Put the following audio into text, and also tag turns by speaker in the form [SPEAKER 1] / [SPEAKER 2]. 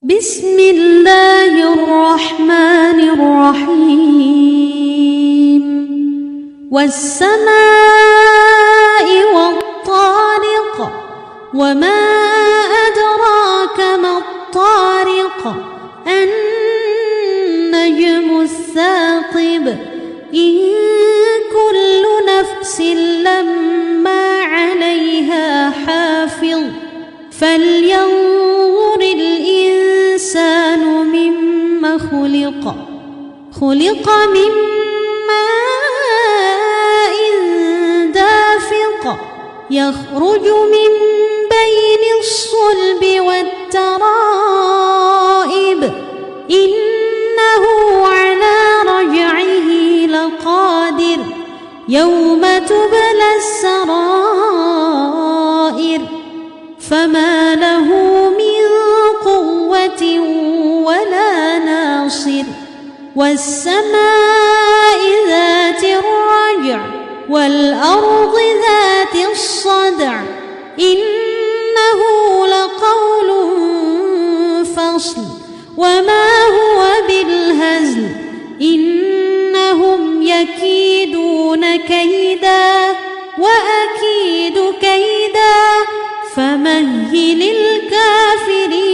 [SPEAKER 1] بسم الله الرحمن الرحيم والسماء والطارق وما أدراك ما الطارق النجم الثاقب إن كل نفس لما عليها حافظ فلينظر الإنسان مما خلق من ماء دافق يخرج من بين الصلب والترائب إنه على رجعه لقادر يوم تبلى السرائر فما له من قوة ولا ناصر والسماء ذات الرجع والأرض ذات الصدع إنه لقول فصل وما هو بالهزل إنهم يكيدون كيدا وأكيد كيدا فمهل الكافرين